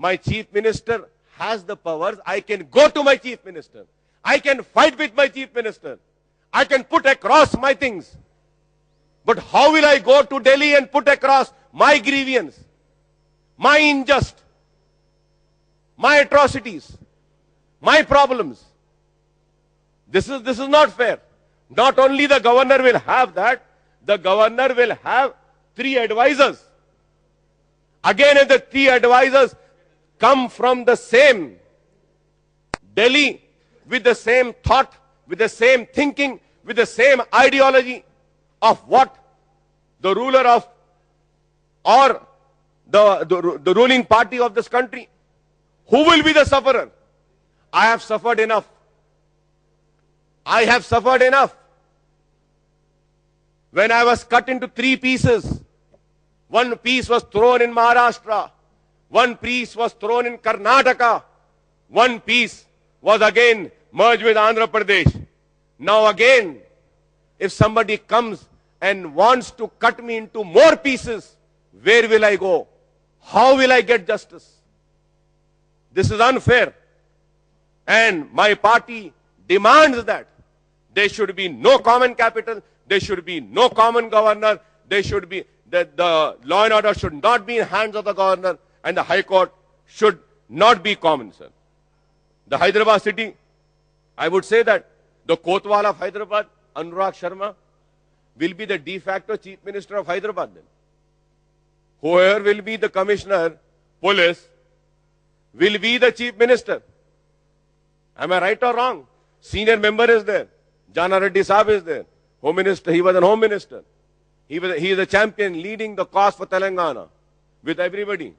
my chief minister has the powers. I can go to my chief minister. I can fight with my chief minister. I can put across my things. But how will I go to Delhi and put across my grievance, my injustice, my atrocities, my problems? This is not fair. Not only the governor will have that, the governor will have 3 advisors. Again, if the 3 advisors come from the same Delhi, with the same thought, with the same thinking, with the same ideology of what the ruler of or the ruling party of this country, who will be the sufferer? I have suffered enough. I have suffered enough. When I was cut into 3 pieces, one piece was thrown in Maharashtra, one piece was thrown in Karnataka, one piece was again merged with Andhra Pradesh. Now again, if somebody comes and wants to cut me into more pieces, where will I go? How will I get justice? This is unfair. And my party demands that there should be no common capital, there should be no common governor, there should be, the law and order should not be in hands of the governor, and the High Court should not be common, sir. The Hyderabad city, I would say that the Kotwal of Hyderabad, Anurag Sharma, will be the de facto chief minister of Hyderabad then. Whoever will be the commissioner, police, will be the chief minister. Am I right or wrong? Senior member is there. Jana Reddy Saab is there. Home Minister, he was an Home Minister. He is a champion leading the cause for Telangana with everybody.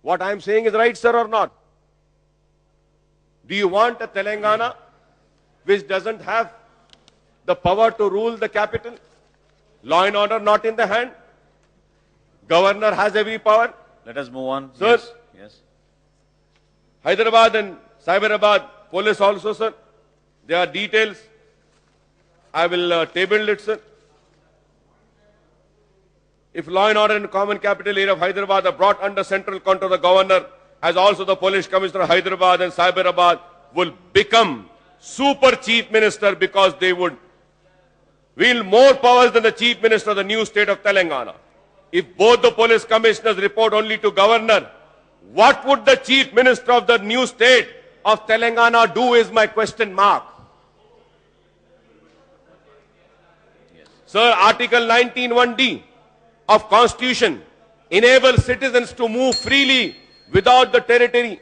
What I am saying is right, sir, or not? Do you want a Telangana which doesn't have the power to rule the capital? Law and order not in the hand? Governor has every power? Let us move on. Sir, Yes. Hyderabad and Cyberabad police also, sir. There are details. I will table it, sir. If law and order in common capital area of Hyderabad are brought under central control of the governor, as also the police commissioner of Hyderabad and Cyberabad will become super chief minister, because they would wield more powers than the chief minister of the new state of Telangana. If both the police commissioners report only to governor, what would the chief minister of the new state of Telangana do is my question mark. Yes. Sir, Article 19(1)(d) of Constitution enables citizens to move freely without the territory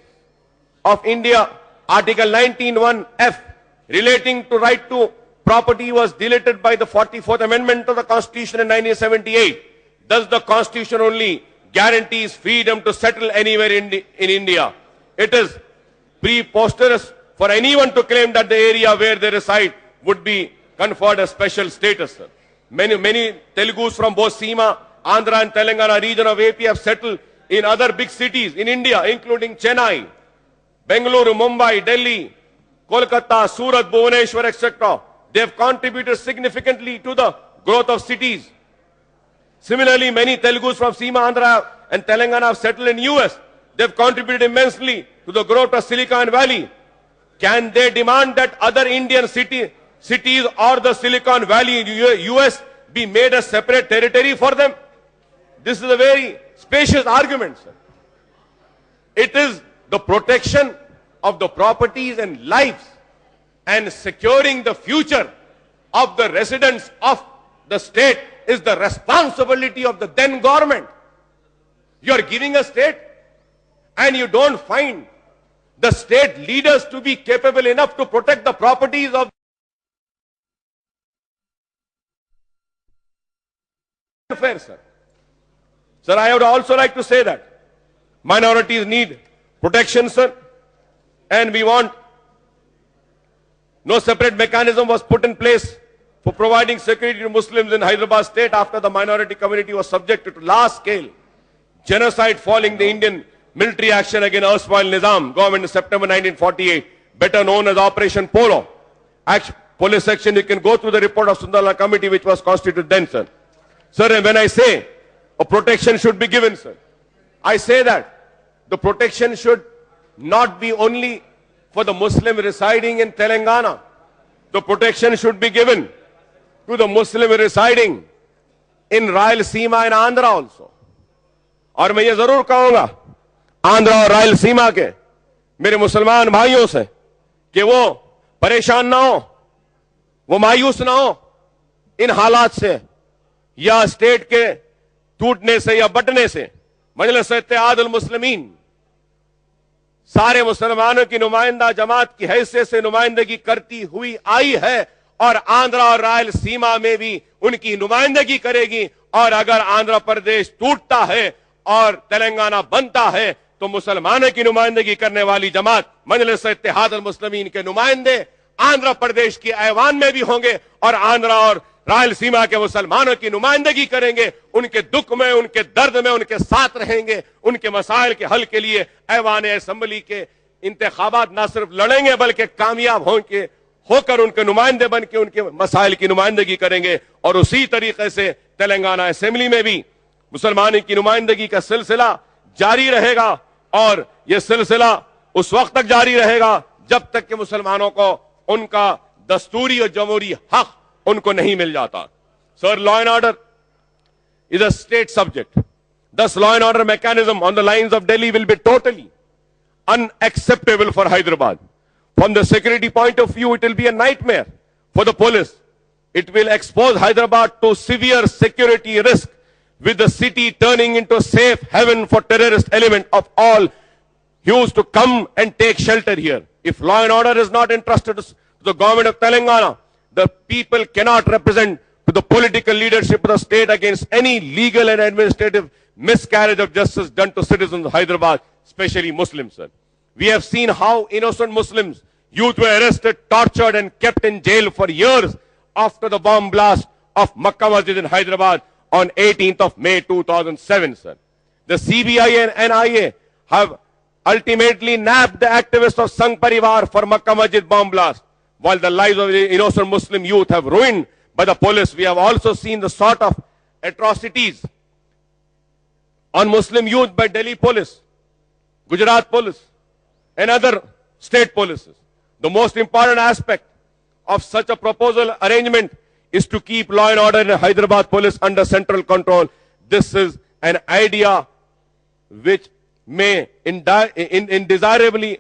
of India. Article 19(1)(f) relating to right to property was deleted by the 44th Amendment of the Constitution in 1978. Thus, the Constitution only guarantees freedom to settle anywhere in India. It is preposterous for anyone to claim that the area where they reside would be conferred a special status, sir. Many Telugus from both Seema, Andhra and Telangana region of AP have settled in other big cities in India, including Chennai, Bengaluru, Mumbai, Delhi, Kolkata, Surat, Bhubaneswar, etc. They have contributed significantly to the growth of cities. Similarly, many Telugus from Seema, Andhra and Telangana have settled in US. They have contributed immensely to the growth of Silicon Valley. Can they demand that other Indian cities or the Silicon Valley in US be made a separate territory for them? This is a very spacious argument, sir. It is the protection of the properties and lives and securing the future of the residents of the state is the responsibility of the then government. You are giving a state and you don't find the state leaders to be capable enough to protect the properties of fair, sir. Sir, I would also like to say that minorities need protection, sir, and we want no separate mechanism was put in place for providing security to Muslims in Hyderabad state after the minority community was subjected to large-scale genocide following the Indian military action against erstwhile Nizam government in September 1948, better known as Operation Polo. Police section, you can go through the report of Sundarlal Committee which was constituted then, sir. Sir, and when I say a protection should be given, sir, I say that the protection should not be only for the Muslim residing in Telangana. The protection should be given to the Muslim residing in Rayalaseema and Andhra also. اور میں یہ ضرور کہوں گا آندھرا اور رائلسیما کے میرے مسلمان بھائیوں سے کہ وہ پریشان نہ ہو, وہ مایوس نہ ہو ان حالات سے یا اسٹیٹ کے ٹوٹنے سے یا بٹنے سے. مجلس اتحاد المسلمین سارے مسلمانوں کی نمائندہ جماعت کی حیثیت سے نمائندگی کرتی ہوئی آئی ہے اور آندھرا اور رائلسیما میں بھی ان کی نمائندگی کرے گی. اور اگر آندھرا پردیش ٹوٹتا ہے اور تلنگانہ بنتا ہے تو مسلمانوں کی نمائندگی کرنے والی جماعت مجلس اتحاد المسلمین کے نمائندے آندھرا پردیش کی ایوان میں بھی ہوں گے اور آندھرا اور رائلسیما کے مسلمانوں کی نمائندگی کریں گے. ان کے دکھ میں, ان کے درد میں ان کے ساتھ رہیں گے. ان کے مسائل کے حل کے لیے ایوان اسمبلی کے انتخابات نہ صرف لڑیں گے بلکہ کامیاب ہو کر ان کے نمائندے بن کے ان کے مسائل کی نمائندگی کریں گے. اور اسی طریقے سے تلنگانہ اسمبلی میں بھی مسلمانوں کی نمائندگی کا سلسلہ جاری رہے گا اور یہ سلسلہ اس وقت تک جاری رہے گا جب تک کہ مسلمانوں کو ان کا دستوری اور جمہوری حق ان کو نہیں مل جاتا. Sir, law and order is a state subject. Thus, law and order mechanism on the lines of Delhi will be totally unacceptable for Hyderabad. From the security point of view, it will be a nightmare for the police. It will expose Hyderabad to severe security risk, with the city turning into a safe haven for terrorist element of all hues to come and take shelter here. If law and order is not entrusted to the government of Telangana, the people cannot represent to the political leadership of the state against any legal and administrative miscarriage of justice done to citizens of Hyderabad, especially Muslims. Sir. We have seen how innocent Muslims, youth were arrested, tortured and kept in jail for years after the bomb blast of Makkah Masjid in Hyderabad on 18th of May 2007. Sir. The CBI and NIA have ultimately nabbed the activists of Sangh Parivar for Makkah Masjid bomb blast, while the lives of the innocent Muslim youth have ruined by the police. We have also seen the sort of atrocities on Muslim youth by Delhi police, Gujarat police, and other state polices. The most important aspect of such a proposal arrangement is to keep law and order in Hyderabad police under central control. This is an idea which may undesirably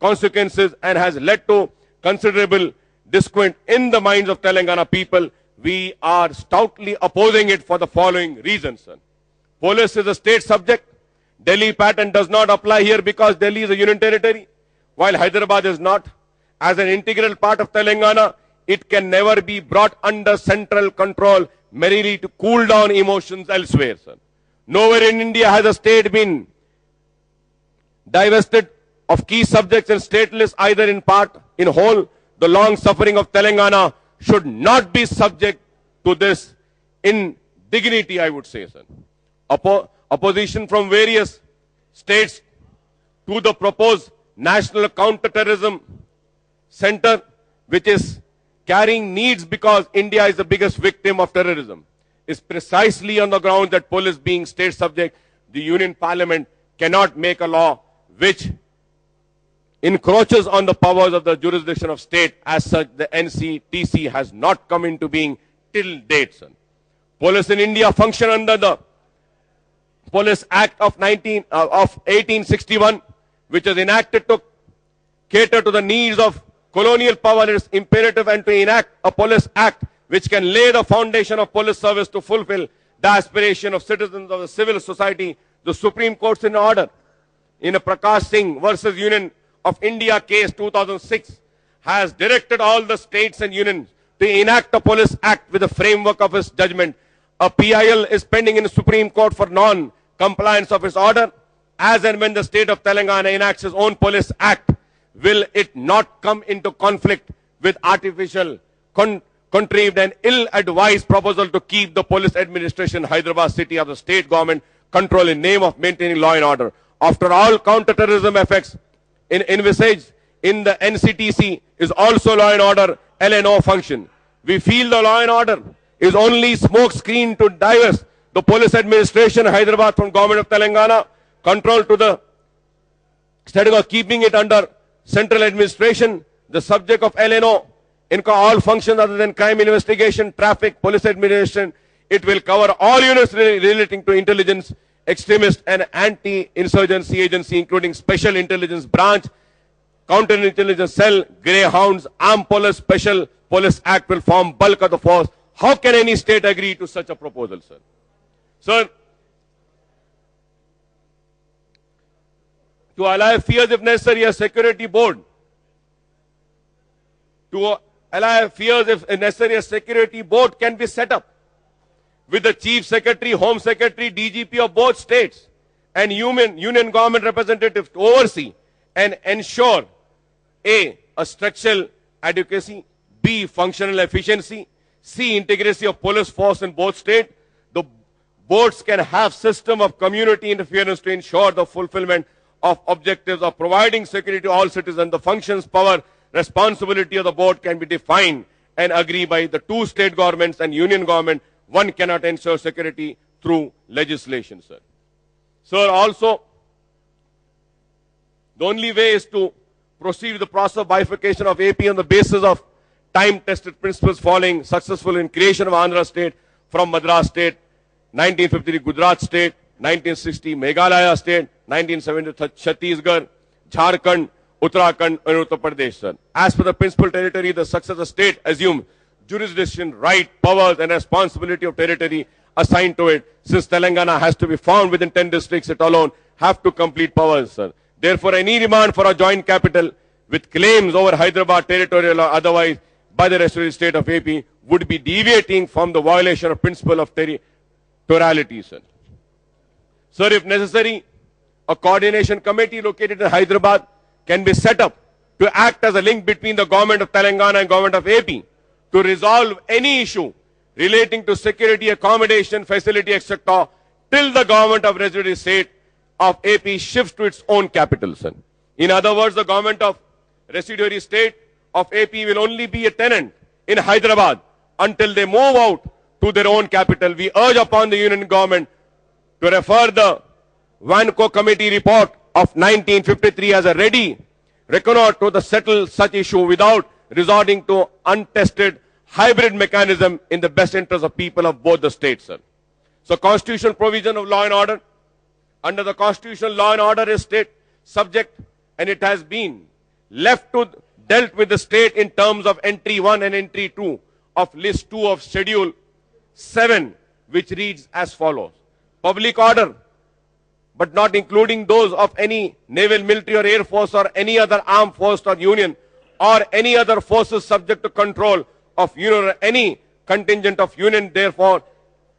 consequences and has led to considerable disquiet in the minds of Telangana people. We are stoutly opposing it for the following reasons. Sir. Police is a state subject. Delhi pattern does not apply here because Delhi is a union territory, while Hyderabad is not. As an integral part of Telangana, it can never be brought under central control merely to cool down emotions elsewhere. Sir. Nowhere in India has a state been divested of key subjects and stateless either in part, in whole. The long suffering of Telangana should not be subject to this indignity, I would say, sir. Opposition from various states to the proposed National Counter-Terrorism Center, which is carrying needs because India is the biggest victim of terrorism, is precisely on the ground that police being state subject, the Union Parliament cannot make a law which encroaches on the powers of the jurisdiction of state. As such, the NCTC has not come into being till date. Sir. Police in India function under the Police Act of 1861, which was enacted to cater to the needs of colonial power. It is imperative and to enact a police act which can lay the foundation of police service to fulfill the aspiration of citizens of the civil society. The Supreme Court's in order in a Prakash Singh versus Union of India case 2006 has directed all the states and unions to enact a police act with the framework of its judgment. A PIL is pending in the Supreme Court for non-compliance of its order. As and when the state of Telangana enacts its own police act, will it not come into conflict with artificial, contrived and ill-advised proposal to keep the police administration in Hyderabad city of the state government control in name of maintaining law and order? After all, counter-terrorism effects envisaged in the NCTC is also law and order LNO function. We feel the law and order is only smoke screen to divest the police administration in Hyderabad from government of Telangana control to the instead of keeping it under central administration, the subject of LNO, in all functions other than crime investigation, traffic, police administration, it will cover all units relating to intelligence, extremist and anti-insurgency agency, including special intelligence branch, counterintelligence cell, greyhounds, armed police, special police act will form bulk of the force. How can any state agree to such a proposal, sir? Sir, to allay fears if necessary, a security board. To allay fears if necessary, a security board can be set up with the Chief Secretary, Home Secretary, DGP of both states and union government representatives to oversee and ensure A, structural adequacy, B, functional efficiency, C, integrity of police force in both states. The boards can have system of community interference to ensure the fulfillment of objectives of providing security to all citizens. The functions, power, responsibility of the board can be defined and agreed by the two state governments and union government. One cannot ensure security through legislation, sir. Sir, also, the only way is to proceed with the process of bifurcation of AP on the basis of time-tested principles following successful in creation of Andhra state from Madras state, 1953 Gujarat state, 1960 Meghalaya state, 1970 Chhattisgarh, Jharkhand, Uttarakhand and Uttar Pradesh, sir. As per the principal territory, the successor state assumes jurisdiction, right, powers and responsibility of territory assigned to it. Since Telangana has to be found within 10 districts, it alone have to complete powers, sir. Therefore, any demand for a joint capital with claims over Hyderabad territorial or otherwise by the rest of the state of AP would be deviating from the violation of principle of territoriality, sir. Sir, if necessary, a coordination committee located in Hyderabad can be set up to act as a link between the government of Telangana and government of AP to resolve any issue relating to security, accommodation, facility, etc. till the government of residuary state of AP shifts to its own capital, sir. In other words, the government of residuary state of AP will only be a tenant in Hyderabad until they move out to their own capital. We urge upon the union government to refer the Vanco committee report of 1953 as a ready reckoner to settle such issue without resorting to untested hybrid mechanism in the best interest of people of both the states, sir. So constitutional provision of law and order. Under the constitutional, law and order is state subject and it has been left to dealt with the state in terms of entry 1 and entry 2 of list 2 of schedule 7, which reads as follows. Public order, but not including those of any naval, military or air force or any other armed force or union or any other forces subject to control of union or any contingent of union, therefore,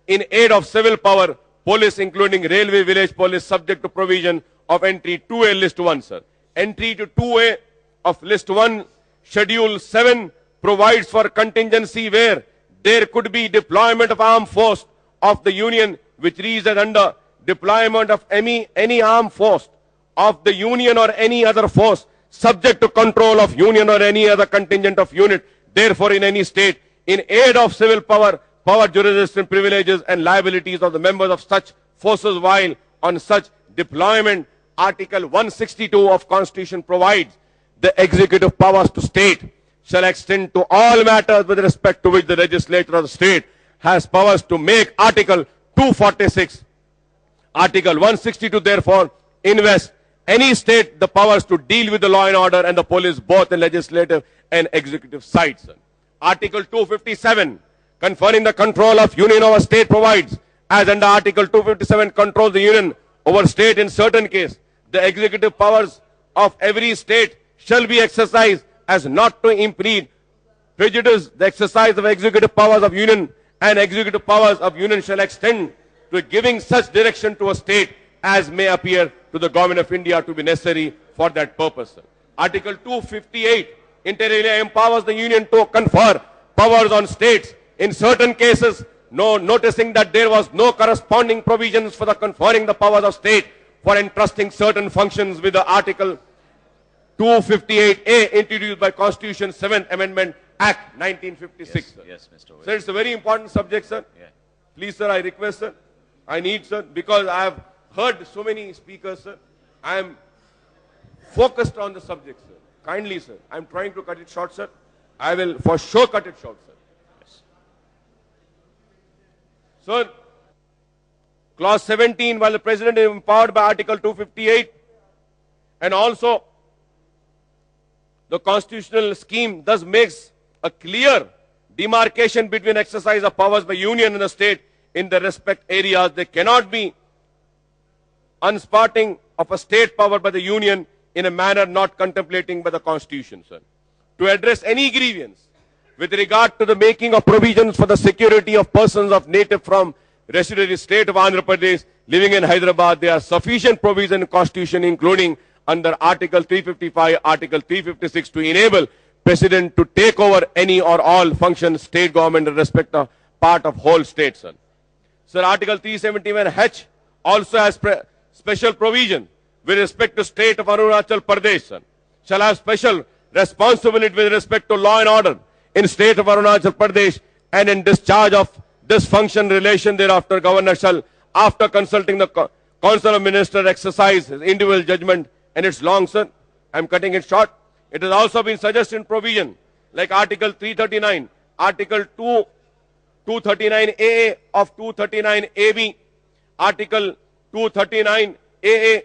in aid of civil power, police including railway village police subject to provision of entry 2A list 1, sir. Entry to 2A of list 1 schedule 7 provides for contingency where there could be deployment of armed force of the union, which reads as under deployment of any armed force of the union or any other force subject to control of union or any other contingent of unit, therefore in any state, in aid of civil power, jurisdiction, privileges and liabilities of the members of such forces while on such deployment, Article 162 of Constitution provides the executive powers to state shall extend to all matters with respect to which the legislature of the state has powers to make. Article 246. Article 162 therefore invests any state the powers to deal with the law and order and the police both in legislative and executive sides. Article 257 conferring the control of union over state provides as under Article 257 controls the union over state in certain case. The executive powers of every state shall be exercised as not to impede, prejudice the exercise of executive powers of union, and executive powers of union shall extend to giving such direction to a state as may appear to the government of India to be necessary for that purpose. Article 258 inter alia empowers the union to confer powers on states in certain cases, noticing that there was no corresponding provisions for the conferring the powers of state for entrusting certain functions with the Article 258A introduced by Constitution 7th Amendment Act 1956. Yes, Mr. Owaisi. Sir, it's a very important subject, sir. Yeah. Please, sir, I request, sir. I need, sir, because I have heard so many speakers, sir. I am focused on the subject, sir. Kindly, sir. I'm trying to cut it short, sir. I will for sure cut it short, sir. Yes. Sir, Clause 17, while the President is empowered by Article 258, and also the constitutional scheme thus makes a clear demarcation between exercise of powers by Union and the State in the respect areas. There cannot be unsparting of a State power by the Union in a manner not contemplating by the Constitution, sir. To address any grievance with regard to the making of provisions for the security of persons of native from residuary state of Andhra Pradesh living in Hyderabad, there are sufficient provisions in the Constitution, including under Article 355, Article 356, to enable President to take over any or all functions state government in respect of part of whole state, sir. Sir, Article 371H also has special provision with respect to state of Arunachal Pradesh, sir. Shall have special responsibility with respect to law and order in state of Arunachal Pradesh, and in discharge of this function relation thereafter, Governor shall, after consulting the Council of Ministers, exercise his individual judgment. And it's long, sir. I'm cutting it short. It has also been suggested in provision like Article 339, Article 239AA of 239AB, Article 239AA,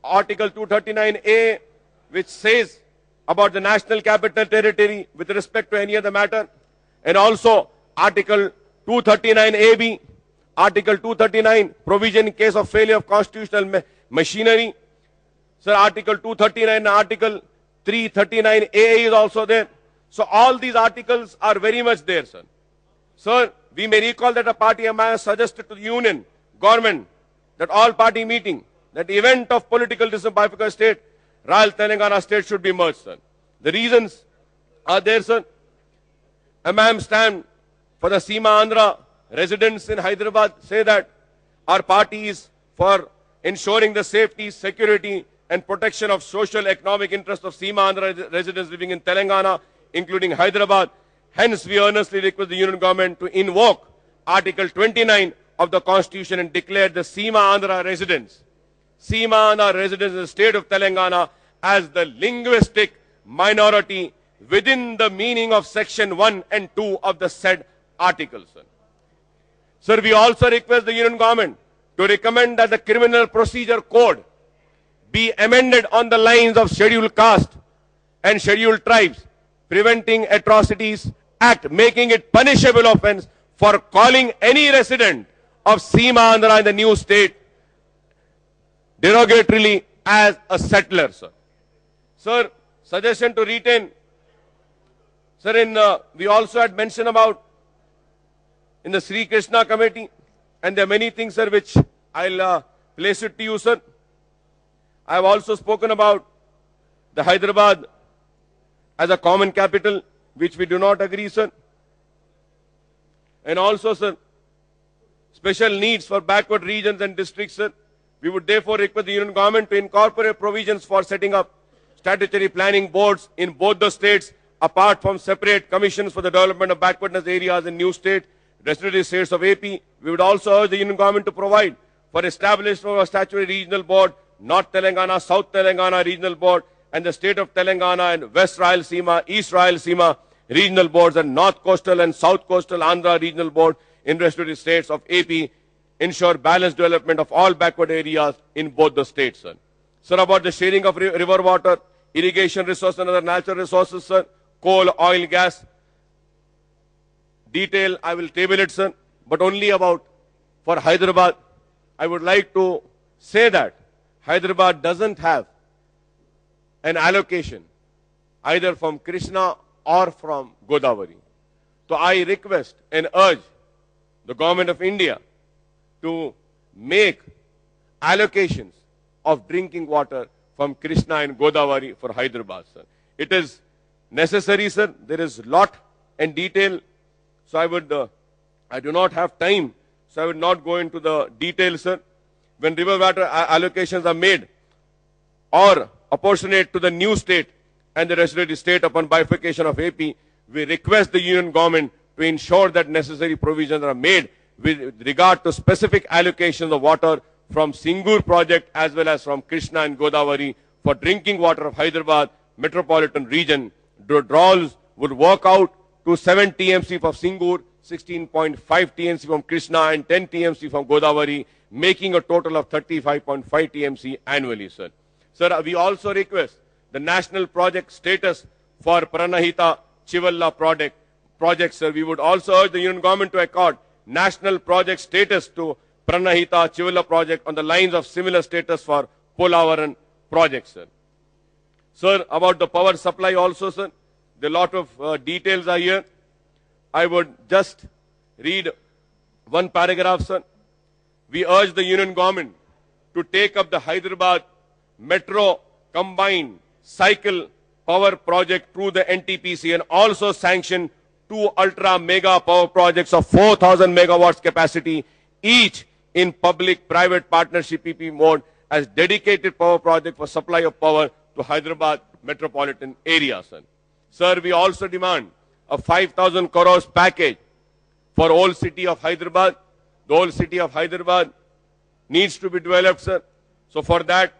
Article 239A, which says about the National Capital Territory with respect to any other matter, and also Article 239AB, Article 239, provision in case of failure of constitutional machinery. Sir, Article 239 and Article 339A is also there. So all these articles are very much there, sir. Sir, we may recall that a party MI suggested to the Union government that all party meeting, that event of political bifurcation state, Royal Telangana state should be merged, sir. The reasons are there, sir. MIM stand for the Seema Andhra residents in Hyderabad, say that our party is for ensuring the safety, security and protection of social economic interests of Seema Andhra residents living in Telangana, including Hyderabad. Hence, we earnestly request the Union government to invoke Article 29 of the Constitution and declare the Seema Andhra residents in the state of Telangana as the linguistic minority within the meaning of Section 1 and 2 of the said article, sir. Sir, we also request the Union government to recommend that the Criminal Procedure Code be amended on the lines of Scheduled Caste and Scheduled Tribes, Preventing Atrocities Act, making it punishable offense for calling any resident of Seema Andhra in the new state derogatorily as a settler, sir. Sir, suggestion to retain. Sir, we also had mentioned about in the Sri Krishna committee, and there are many things, sir, which I'll place it to you, sir. I have also spoken about the Hyderabad as a common capital, which we do not agree, sir. And also, sir, special needs for backward regions and districts, sir. We would therefore request the Union government to incorporate provisions for setting up statutory planning boards in both the states, apart from separate commissions for the development of backwardness areas in new state, residuary states of AP. We would also urge the Union government to provide for establishment of a statutory regional board, North Telangana, South Telangana regional board, and the state of Telangana and West Rayalaseema, East Rayalaseema regional boards, and North Coastal and South Coastal Andhra regional board in residuary states of AP, ensure balanced development of all backward areas in both the states, sir. Sir, about the sharing of river water, irrigation resources and other natural resources, sir, coal, oil, gas, detail, I will table it, sir, but only about for Hyderabad. I would like to say that Hyderabad doesn't have an allocation either from Krishna or from Godavari. So I request and urge the government of India to make allocations of drinking water from Krishna and Godavari for Hyderabad, sir. It is necessary, sir. There is lot and detail. So I do not have time, so I would not go into the details, sir. When river water allocations are made or apportionate to the new state and the residuary state upon bifurcation of AP, we request the Union government to ensure that necessary provisions are made with regard to specific allocations of water from Singur project as well as from Krishna and Godavari for drinking water of Hyderabad metropolitan region. Withdrawals would work out to 7 TMC from Singur, 16.5 TMC from Krishna and 10 TMC from Godavari, making a total of 35.5 TMC annually, sir. Sir, we also request the national project status for Pranahita Chivalla project, sir. We would also urge the union government to accord national project status to Pranahita Chivalla project on the lines of similar status for Polavaram project, sir. Sir, about the power supply also, sir, a lot of details are here. I would just read one paragraph, sir. We urge the union government to take up the Hyderabad Metro combined cycle power project through the NTPC and also sanction 2 ultra mega power projects of 4,000 megawatts capacity, each in public-private partnership PP mode as dedicated power project for supply of power to Hyderabad metropolitan area, sir. Sir, we also demand a 5,000 crores package for old city of Hyderabad. The old city of Hyderabad needs to be developed, sir. So for that,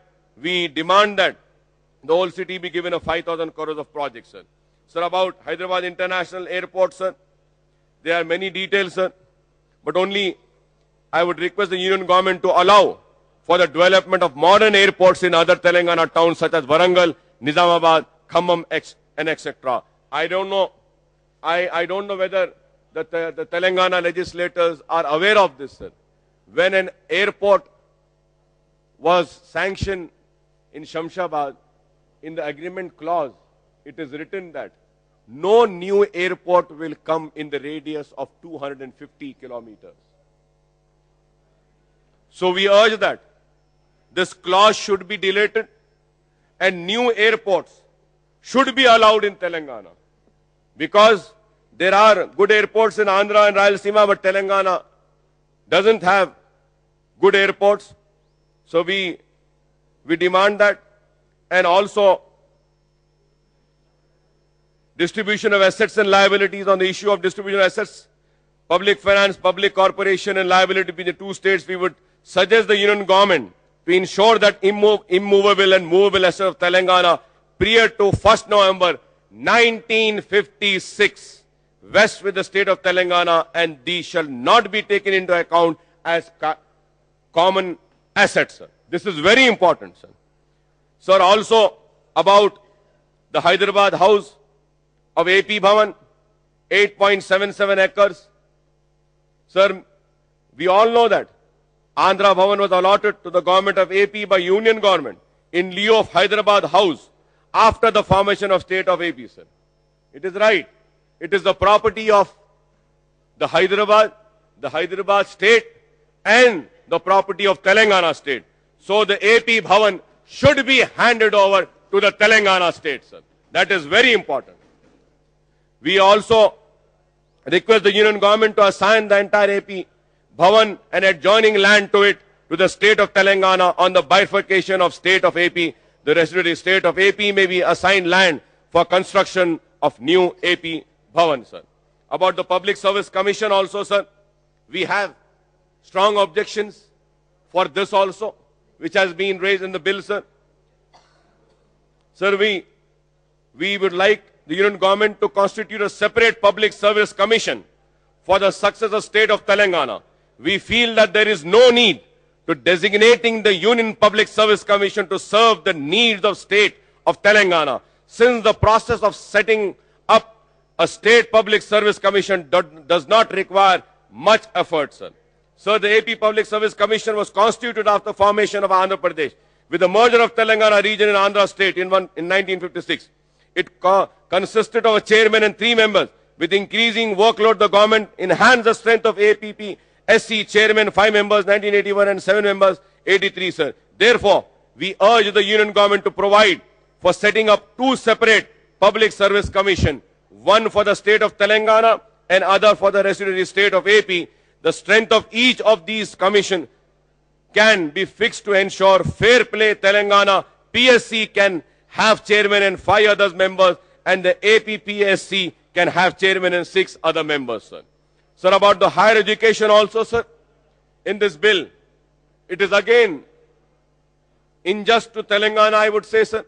we demand that the old city be given a 5,000 crores of projects, sir. Sir, about Hyderabad International Airport, sir, there are many details, sir, but only I would request the union government to allow for the development of modern airports in other Telangana towns such as Warangal, Nizamabad, Khammam, and etc. I don't know whether the Telangana legislators are aware of this, sir. When an airport was sanctioned in Shamshabad, in the agreement clause, it is written that no new airport will come in the radius of 250 kilometers. So we urge that this clause should be deleted and new airports should be allowed in Telangana. Because there are good airports in Andhra and Rayalaseema, but Telangana doesn't have good airports. So we demand that. And also distribution of assets and liabilities. On the issue of distribution of assets, public finance, public corporation and liability between the two states, we would suggest the union government to ensure that immovable and movable assets of Telangana prior to 1st November 1956 vest with the state of Telangana, and these shall not be taken into account as common assets, sir. This is very important, sir. Sir, also about the Hyderabad house of AP Bhavan, 8.77 acres. Sir, we all know that Andhra Bhavan was allotted to the government of AP by union government in lieu of Hyderabad house after the formation of state of AP, sir. It is right. It is the property of the Hyderabad state and the property of Telangana state. So the AP Bhavan should be handed over to the Telangana state, sir. That is very important. We also request the union government to assign the entire AP Bhavan and adjoining land to it to the state of Telangana on the bifurcation of state of AP. The residuary state of AP may be assigned land for construction of new AP Bhavan, sir. About the Public Service Commission also, sir, we have strong objections for this also, which has been raised in the bill, sir. Sir, we would like the union government to constitute a separate Public Service Commission for the successor state of Telangana. We feel that there is no need to designating the Union Public Service Commission to serve the needs of state of Telangana, since the process of setting up a state Public Service Commission does not require much effort, sir. So the AP Public Service Commission was constituted after formation of Andhra Pradesh with the merger of Telangana region and Andhra state in 1956. It consisted of a chairman and 3 members. With increasing workload, the government enhanced the strength of APP SC chairman 5 members 1981 and 7 members 83, sir. Therefore, we urge the union government to provide for setting up 2 separate Public Service Commission, one for the state of Telangana and other for the residuary state of AP. The strength of each of these commissions can be fixed to ensure fair play. Telangana PSC can have chairman and 5 other members, and the APPSC can have chairman and 6 other members, sir. Sir, about the higher education also, sir, in this bill, it is again unjust to Telangana, I would say, sir.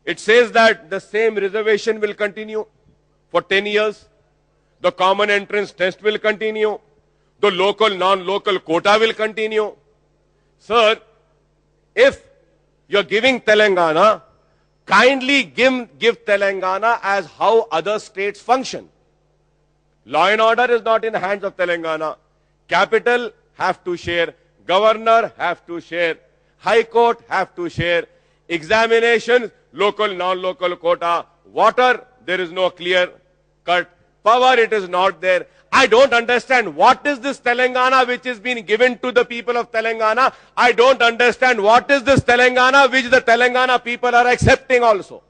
It says that the same reservation will continue for 10 years. The common entrance test will continue. The local, non-local quota will continue. Sir, if you're giving Telangana, kindly give Telangana as how other states function. Law and order is not in the hands of Telangana. Capital have to share. Governor have to share. High Court have to share. Examinations, local, non-local quota. Water, there is no clear cut. Power, it is not there. I don't understand what is this Telangana which is being given to the people of Telangana. I don't understand what is this Telangana which the Telangana people are accepting also.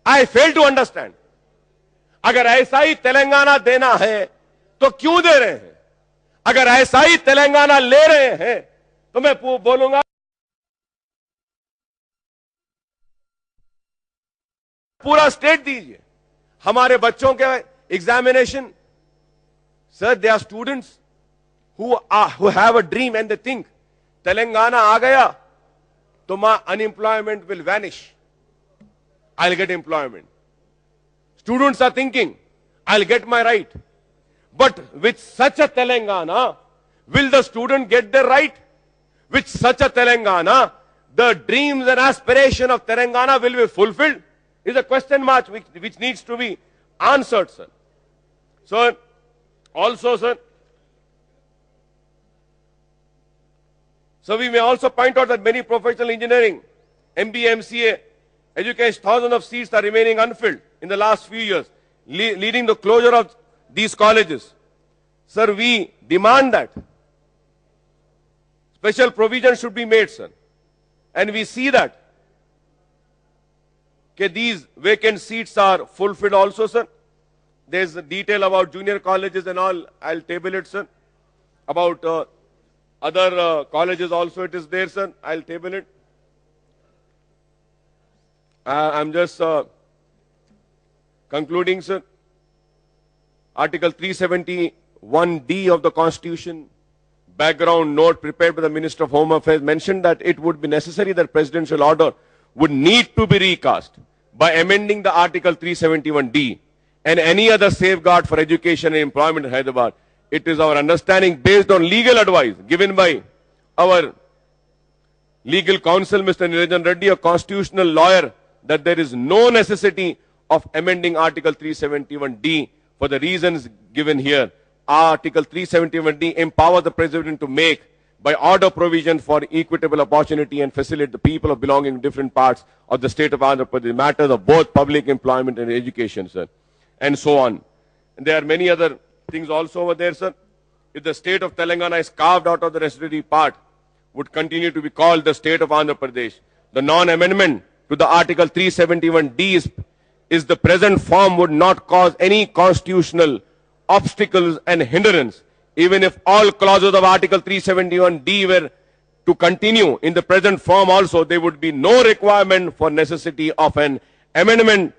I fail to understand. अगर ऐसा ही तेलंगाना देना है तो क्यों दे रहे हैं? अगर ऐसा ही तेलंगाना ले रहे हैं तो मैं बोलूंगा पूरा स्टेट दीजिए. हमारे बच्चों के examination, sir, they are students who have a dream and they think Telangana आ गया तो my unemployment will vanish. I'll get employment. Students are thinking, I'll get my right. But with such a Telangana, will the student get their right? With such a Telangana, the dreams and aspiration of Telangana will be fulfilled? Is a question mark which needs to be answered, sir. So, also, sir, so we may also point out that many professional engineering, MBA, MCA, education, thousands of seats are remaining unfilled in the last few years, leading to closure of these colleges. Sir, we demand that special provision should be made, sir. And we see that these vacant seats are fulfilled also, sir. There's a detail about junior colleges and all. I'll table it, sir. About other colleges also it is there, sir. I'll table it. I'm just concluding, sir. Article 371D of the Constitution, background note prepared by the Minister of Home Affairs, mentioned that it would be necessary that presidential order would need to be recast by amending the Article 371D and any other safeguard for education and employment in Hyderabad. It is our understanding, based on legal advice given by our legal counsel, Mr. Niranjan Reddy, a constitutional lawyer, that there is no necessity of amending Article 371D for the reasons given here. Article 371D empowers the President to make by order provision for equitable opportunity and facilitate the people of belonging to different parts of the state of Andhra Pradesh, matters of both public employment and education, sir, and so on. And there are many other things also over there, sir. If the state of Telangana is carved out of the residuary part, would continue to be called the state of Andhra Pradesh. The non-amendment to the Article 371D is the present form would not cause any constitutional obstacles and hindrance. Even if all clauses of Article 371D were to continue in the present form also, there would be no requirement for necessity of an amendment,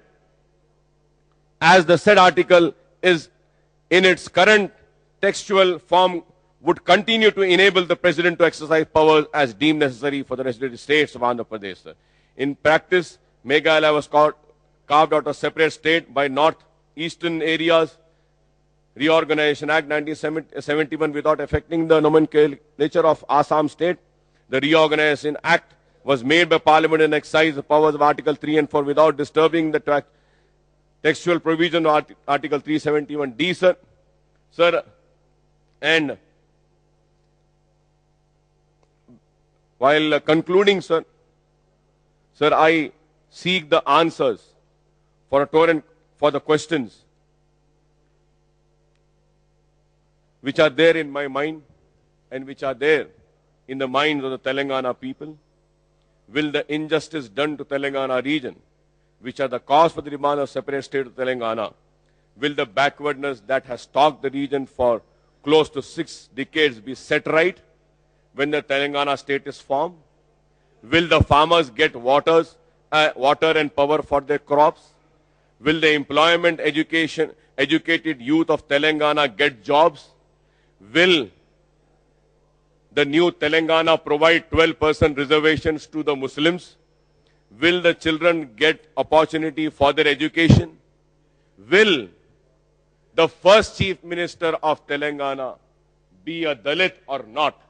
as the said article is in its current textual form would continue to enable the President to exercise powers as deemed necessary for the resident states of Andhra Pradesh, sir. In practice, Meghalaya was carved out a separate state by northeastern areas Reorganization Act 1971 without affecting the nomenclature of Assam state. The Reorganization Act was made by Parliament and exercised the powers of Article 3 and 4 without disturbing the textual provision of Article 371D, sir. Sir, and while concluding, sir, I seek the answers for the questions which are there in my mind and which are there in the minds of the Telangana people. Will the injustice done to Telangana region, which are the cause for the demand of separate state of Telangana, will the backwardness that has stalked the region for close to 6 decades be set right when the Telangana state is formed? Will the farmers get water and power for their crops? Will the educated youth of Telangana get jobs? Will the new Telangana provide 12% reservations to the Muslims? Will the children get opportunity for their education? Will the first Chief Minister of Telangana be a Dalit or not?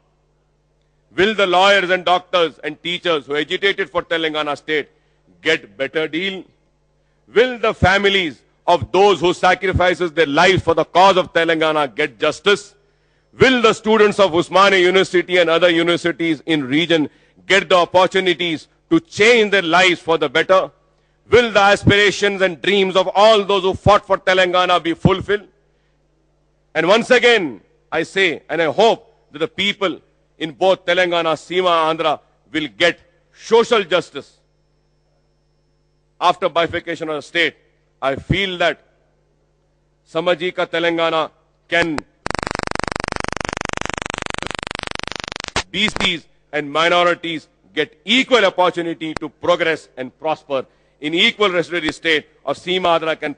Will the lawyers and doctors and teachers who agitated for Telangana state get better deal? Will the families of those who sacrifices their lives for the cause of Telangana get justice? Will the students of Usmania University and other universities in region get the opportunities to change their lives for the better? Will the aspirations and dreams of all those who fought for Telangana be fulfilled? And once again, I say and I hope that the people in both Telangana, Seema, Andhra will get social justice. After bifurcation of the state, I feel that Samajika Telangana can BCs and minorities get equal opportunity to progress and prosper in equal residuary state of Seema Andhra can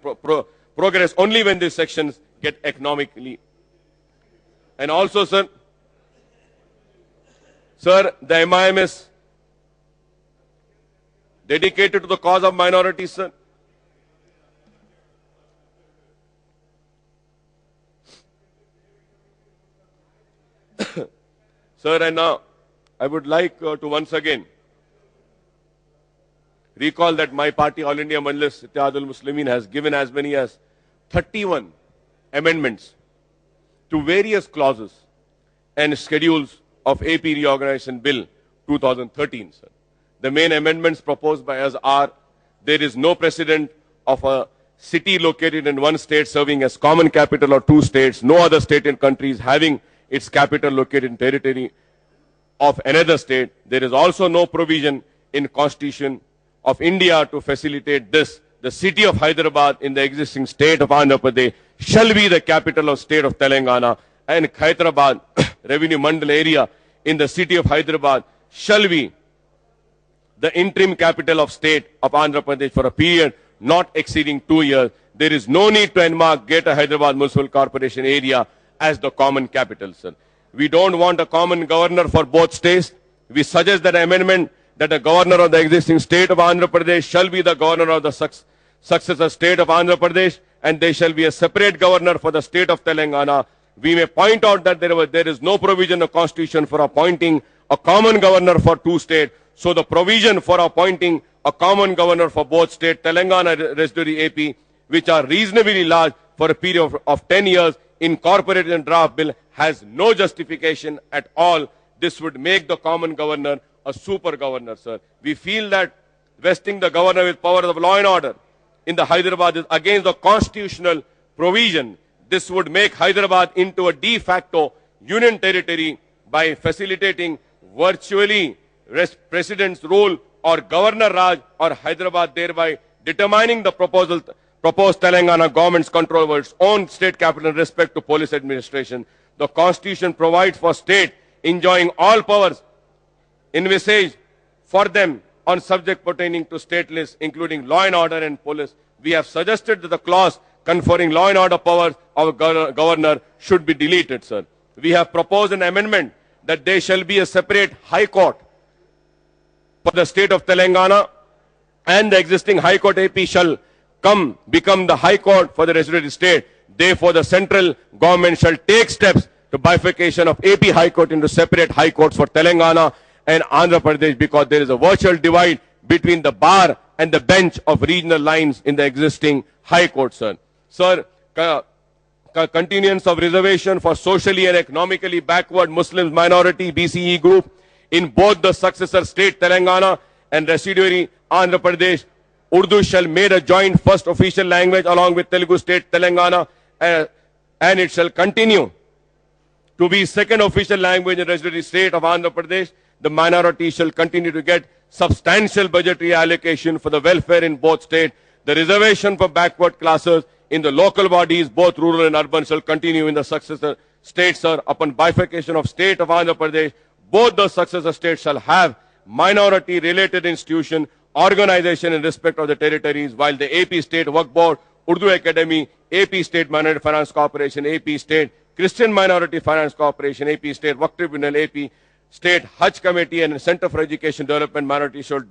progress only when these sections get economically. And also, sir, the MIM is dedicated to the cause of minorities, sir. Sir, and now I would like to once again recall that my party, All India Majlis Ittihadul Muslimin, has given as many as 31 amendments to various clauses and schedules of AP Reorganization Bill 2013, sir. The main amendments proposed by us are: there is no precedent of a city located in one state serving as common capital or two states, no other state in countries having its capital located in territory of another state. There is also no provision in Constitution of India to facilitate this. The city of Hyderabad in the existing state of Andhra Pradesh shall be the capital of state of Telangana, and Hyderabad revenue mandal area in the city of Hyderabad shall be the interim capital of state of Andhra Pradesh for a period not exceeding 2 years. There is no need to enmark Greater Hyderabad Municipal Corporation area as the common capital, sir. We don't want a common governor for both states. We suggest that amendment that the governor of the existing state of Andhra Pradesh shall be the governor of the successor state of Andhra Pradesh, and there shall be a separate governor for the state of Telangana. We may point out that there is no provision in the Constitution for appointing a common governor for two states. So the provision for appointing a common governor for both state, Telangana residuary AP, which are reasonably large for a period of 10 years, incorporated in draft bill, has no justification at all. This would make the common governor a super governor, sir. We feel that vesting the governor with powers of law and order in the Hyderabad is against the constitutional provision. This would make Hyderabad into a de facto union territory by facilitating virtually president's rule or governor Raj or Hyderabad, thereby determining the proposed Telangana government's control over its own state capital in respect to police administration. The Constitution provides for state enjoying all powers envisaged for them on subject pertaining to state lists, including law and order and police. We have suggested that the clause conferring law and order powers of governor should be deleted, sir. We have proposed an amendment that there shall be a separate high court for the state of Telangana, and the existing high court AP shall become the high court for the residuary state. Therefore, the central government shall take steps to bifurcation of AP high court into separate high courts for Telangana and Andhra Pradesh, because there is a virtual divide between the bar and the bench of regional lines in the existing high court, sir. Sir, continuance of reservation for socially and economically backward Muslim minority BCE group in both the successor state Telangana and residuary Andhra Pradesh. Urdu shall made a joint first official language along with Telugu state Telangana, and it shall continue to be second official language in residuary state of Andhra Pradesh. The minority shall continue to get substantial budgetary allocation for the welfare in both states. The reservation for backward classes in the local bodies, both rural and urban, shall continue in the successor states, sir. Upon bifurcation of state of Andhra Pradesh, both the successor states shall have minority-related institution, organization in respect of the territories, while the AP State Waqf Board, Urdu Academy, AP State Minority Finance Corporation, AP State Christian Minority Finance Corporation, AP State Waqf Tribunal, AP State Hajj Committee and Center for Education Development Minority should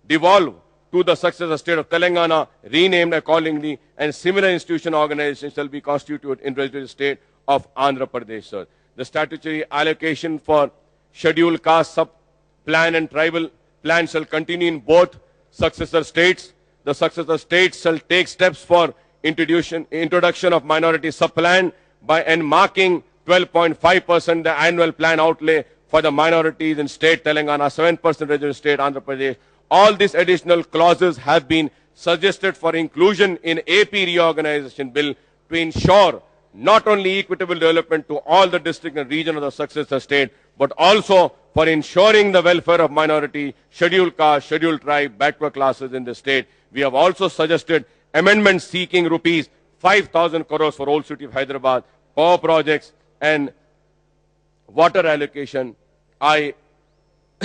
devolve to the successor state of Telangana, renamed accordingly, and similar institution organizations shall be constituted in the state of Andhra Pradesh, sir. The statutory allocation for scheduled caste sub-plan and tribal plan shall continue in both successor states. The successor states shall take steps for introduction of minority sub-plan and marking 12.5% the annual plan outlay for the minorities in state Telangana, 7% regional state Andhra Pradesh. All these additional clauses have been suggested for inclusion in AP reorganization bill to ensure not only equitable development to all the district and region of the successor state, but also for ensuring the welfare of minority, scheduled caste, scheduled tribe, backward classes in the state. We have also suggested amendments seeking rupees 5,000 crores for Old City of Hyderabad, power projects and water allocation. I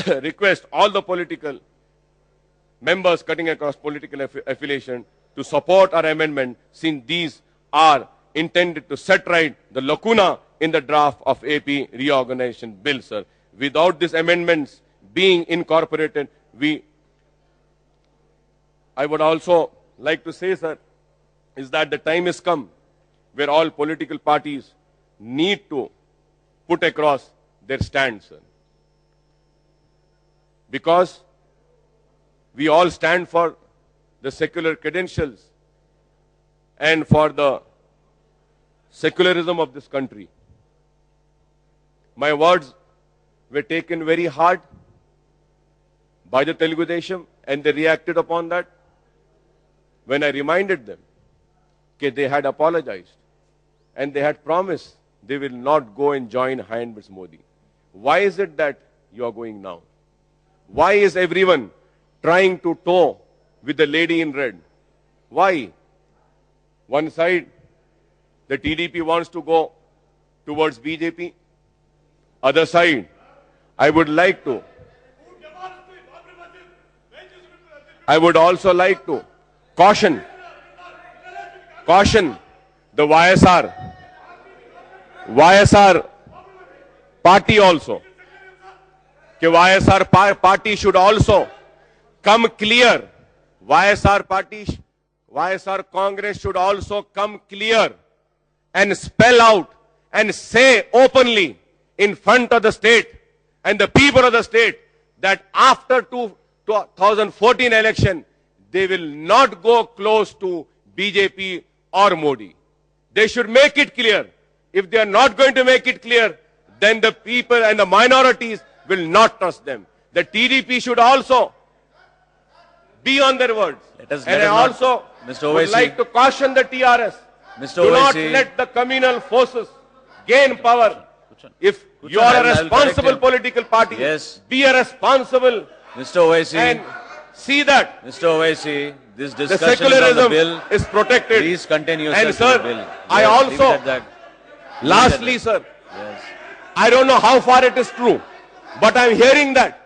request all the political members cutting across political affiliation to support our amendment, since these are intended to set right the lacuna in the draft of AP reorganization bill, sir. Without these amendments being incorporated, I would also like to say, sir, is that the time has come where all political parties need to put across their stand, sir. Because we all stand for the secular credentials and for the secularism of this country. My words were taken very hard by the Telugu Desam, and they reacted upon that when I reminded them that they had apologized and they had promised they will not go and join hand with Modi. Why is it that you are going now? Why is everyone trying to tow with the lady in red? Why? One side, the TDP wants to go towards BJP. Other side, I would also like to caution the YSR party also. That YSR party should also come clear. YSR Congress should also come clear and spell out and say openly in front of the state and the people of the state that after 2014 election, they will not go close to BJP or Modi. They should make it clear. If they are not going to make it clear, then the people and the minorities will not trust them. The TDP should also be on their words. And I also would like to caution the TRS. Do not let the communal forces gain power. If you are a responsible political party, be a responsible and see that Mr. Owaisi, this the discussion secularism on the bill is protected. Please continue, And sir, sir, to the bill. I Yes, also, leave it at that. lastly, sir, Yes. I don't know how far it is true, but I'm hearing that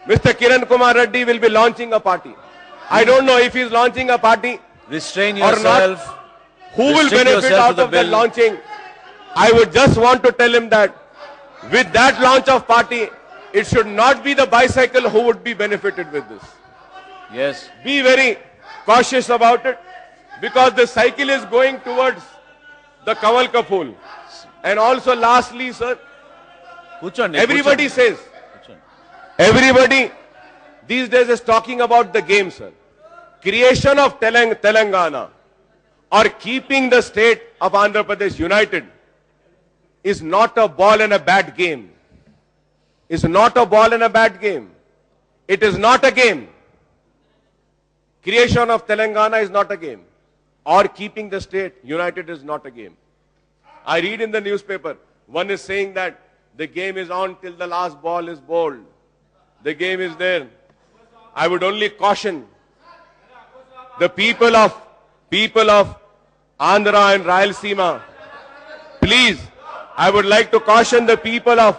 Mr. Kiran Kumar Reddy will be launching a party. I don't know if he's launching a party Restrain or yourself. not. Who will Restrict benefit yourself out to the of the bill. launching? I would just want to tell him that with that launch of party, it should not be the bicycle who would be benefited with this. Yes. Be very cautious about it, because the cycle is going towards the Kamal ka Phool. And also lastly, sir, everybody says, everybody these days is talking about the game, sir. Creation of Telangana or keeping the state of Andhra Pradesh united is not a ball and a bat game. It's not a ball and a bat game. It is not a game. Creation of Telangana is not a game. Or keeping the state united is not a game. I read in the newspaper, one is saying that the game is on till the last ball is bowled. The game is there. I would only caution the people of Andhra and Rayalaseema. Please, I would like to caution the people of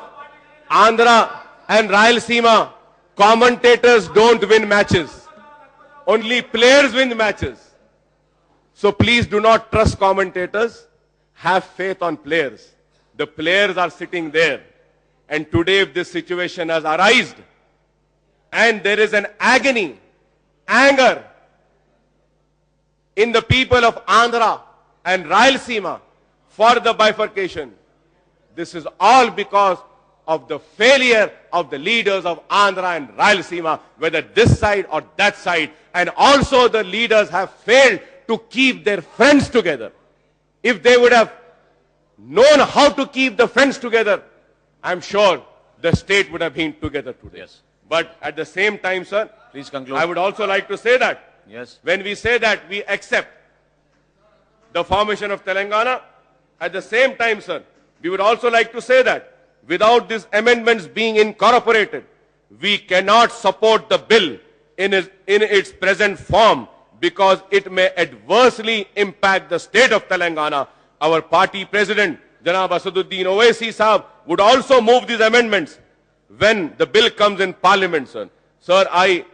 Andhra and Rayalaseema. Commentators don't win matches. Only players win matches. So please do not trust commentators. Have faith on players. The players are sitting there. And today, if this situation has arisen, and there is an agony, anger in the people of Andhra and Rayalaseema for the bifurcation, this is all because of the failure of the leaders of Andhra and Rayalaseema, whether this side or that side. And also the leaders have failed to keep their friends together. If they would have known how to keep the friends together, I'm sure the state would have been together today. Yes. But at the same time, sir, Please conclude. I would also like to say that Yes. when we say that we accept the formation of Telangana, at the same time, sir, we would also like to say that without these amendments being incorporated, we cannot support the bill in its present form because it may adversely impact the state of Telangana. Our party president, Janab Asaduddin Owaisi Sahab, would also move these amendments when the bill comes in Parliament, sir. Sir, I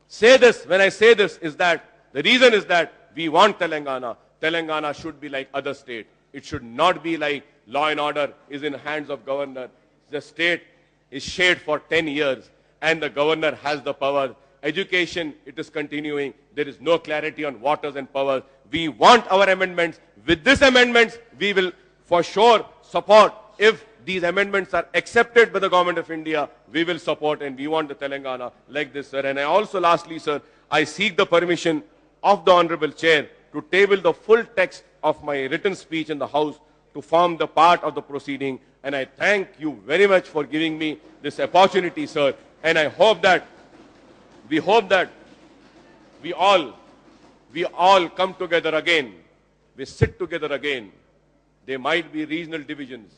say this, when I say this, is that the reason is that we want Telangana. Telangana should be like other states. It should not be like law and order is in hands of governor. The state is shared for 10 years and the governor has the power. Education, it is continuing. There is no clarity on waters and powers. We want our amendments. With these amendments, we will for sure support. If these amendments are accepted by the government of India, we will support, and we want the Telangana like this, sir. And I also, lastly, sir, I seek the permission of the Honorable Chair to table the full text of my written speech in the House to form the part of the proceeding. And I thank you very much for giving me this opportunity, sir. And I hope that, we all come together again. We sit together again. There might be regional divisions,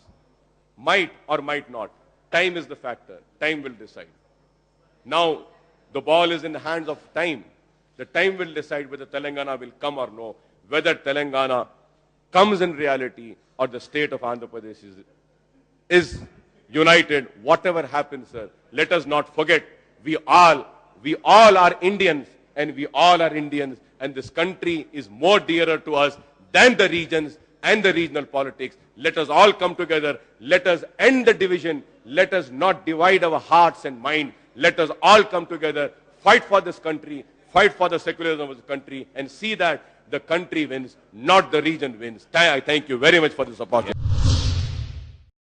might or might not. Time is the factor. Time will decide. Now, the ball is in the hands of time. The time will decide whether Telangana will come or no, whether Telangana comes in reality or the state of Andhra Pradesh is united. Whatever happens, sir, let us not forget, we all are Indians, and we all are Indians, and this country is more dearer to us than the regions and the regional politics. Let us all come together. Let us end the division. Let us not divide our hearts and mind. Let us all come together, fight for this country, fight for the secularism of the country, and see that the country wins, not the region wins. I thank you very much for this opportunity.